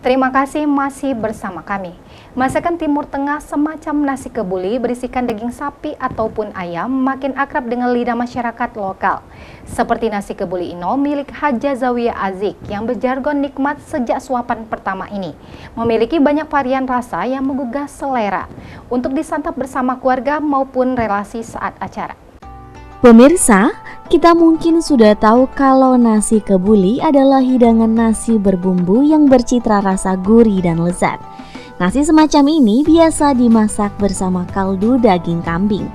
Terima kasih masih bersama kami. Masakan Timur Tengah semacam nasi kebuli berisikan daging sapi ataupun ayam makin akrab dengan lidah masyarakat lokal. Seperti nasi kebuli Ino milik Haja Zawiyah Azik yang berjargon nikmat sejak suapan pertama ini. Memiliki banyak varian rasa yang menggugah selera untuk disantap bersama keluarga maupun relasi saat acara. Pemirsa, kita mungkin sudah tahu kalau nasi kebuli adalah hidangan nasi berbumbu yang bercitra rasa gurih dan lezat. Nasi semacam ini biasa dimasak bersama kaldu daging kambing,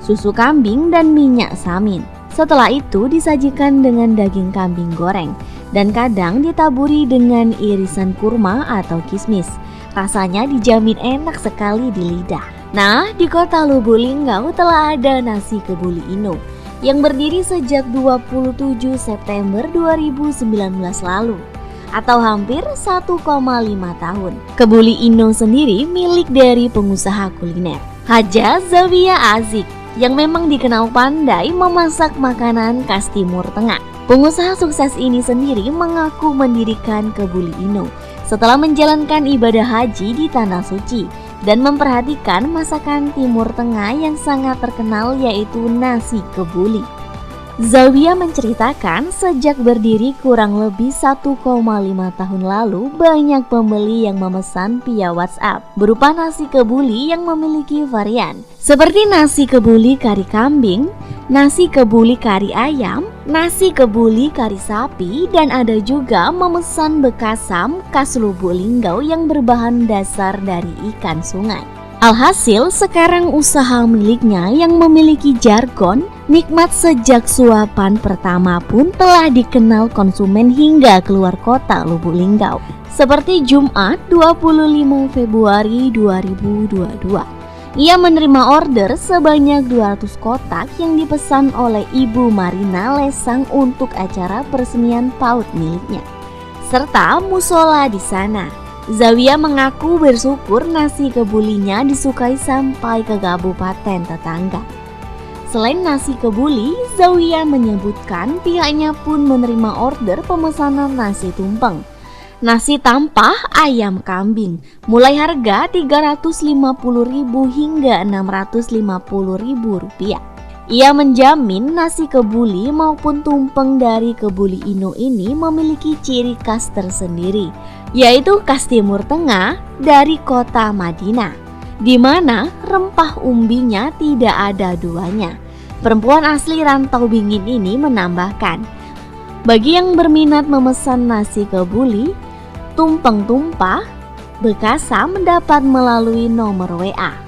susu kambing, dan minyak samin. Setelah itu disajikan dengan daging kambing goreng dan kadang ditaburi dengan irisan kurma atau kismis. Rasanya dijamin enak sekali di lidah. Nah, di kota Lubuk Linggau telah ada nasi kebuli Ino yang berdiri sejak 27 September 2019 lalu atau hampir 1,5 tahun. Kebuli Ino sendiri milik dari pengusaha kuliner Haja Zawiyah Azik yang memang dikenal pandai memasak makanan khas Timur Tengah. Pengusaha sukses ini sendiri mengaku mendirikan Kebuli Ino setelah menjalankan ibadah haji di Tanah Suci dan memperhatikan masakan Timur Tengah yang sangat terkenal yaitu nasi kebuli. Zawiyah menceritakan sejak berdiri kurang lebih 1,5 tahun lalu banyak pembeli yang memesan via WhatsApp berupa nasi kebuli yang memiliki varian seperti nasi kebuli kari kambing, nasi kebuli kari ayam, nasi kebuli kari sapi, dan ada juga memesan bekasam khas Lubuk Linggau yang berbahan dasar dari ikan sungai. Alhasil sekarang usaha miliknya yang memiliki jargon nikmat sejak suapan pertama pun telah dikenal konsumen hingga keluar kota Lubuk Linggau. Seperti Jumat 25 Februari 2022. Ia menerima order sebanyak 200 kotak yang dipesan oleh Ibu Marina Lesang untuk acara peresmian PAUD miliknya, serta musola di sana. Zawiyah mengaku bersyukur nasi kebulinya disukai sampai ke kabupaten tetangga. Selain nasi kebuli, Zawiyah menyebutkan pihaknya pun menerima order pemesanan nasi tumpeng, nasi tampah ayam kambing, mulai harga Rp350.000 hingga Rp650.000. Ia menjamin nasi kebuli maupun tumpeng dari Kebuli Ino ini memiliki ciri khas tersendiri, yaitu khas Timur Tengah dari kota Madinah, di mana rempah umbinya tidak ada duanya. Perempuan asli Rantau Bingin ini menambahkan, bagi yang berminat memesan nasi kebuli, tumpeng tumpah, bekasam mendapat melalui nomor WA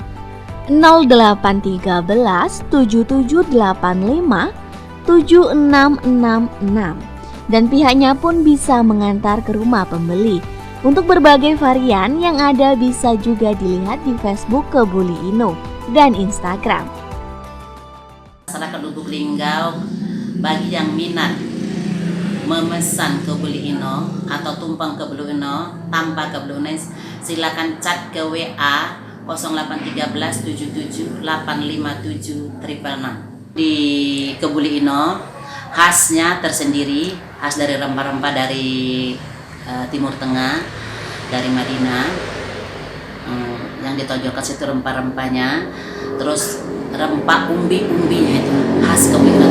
0813 7785 7666 dan pihaknya pun bisa mengantar ke rumah pembeli. Untuk berbagai varian yang ada bisa juga dilihat di Facebook Kebuli Ino dan Instagram. Masyarakat Lubuk Linggau, bagi yang minat memesan Kebuli Ino atau tumpeng Kebuli Ino tanpa Kebuli Ino, silakan chat ke WA 0813 77 857 666. Di Kebuli Ino khasnya tersendiri, khas dari rempah-rempah dari Timur Tengah, dari Madinah, yang ditonjolkan situ rempah-rempahnya, terus rempah umbi-umbinya itu khas Kebuli Ino,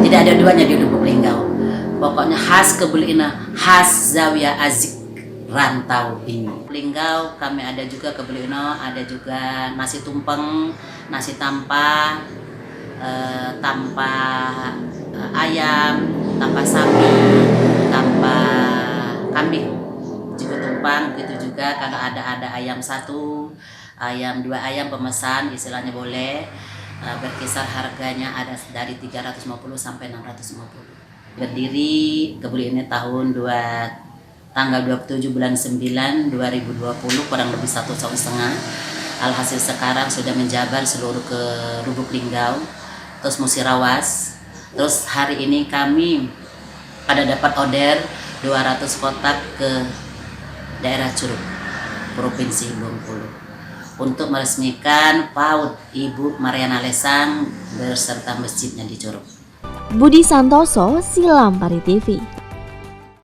tidak ada duanya di Lubuk Linggau. Pokoknya khas Kebuli Ino, khas Zawiyah Azik Rantau Bingin. Linggau kami ada juga Kebuli Ino, ada juga nasi tumpeng, nasi tampah, tampah ayam, tampah sapi, tampah kambing juga tumpang. Begitu juga kalau ada ayam 1, ayam 2 ayam pemesan istilahnya boleh, berkisar harganya ada dari 350 sampai 650. Berdiri Kebuli ini tanggal 27 bulan 9 2020, kurang lebih 1,5 tahun. Alhasil sekarang sudah menjabar seluruh ke Lubuk Linggau, terus Musirawas. Terus hari ini kami ada dapat order 200 kotak ke daerah Curug, Provinsi Bengkulu, untuk meresmikan PAUD Ibu Mariana Lesang berserta masjidnya di Curug. Budi Santoso, Silampari TV.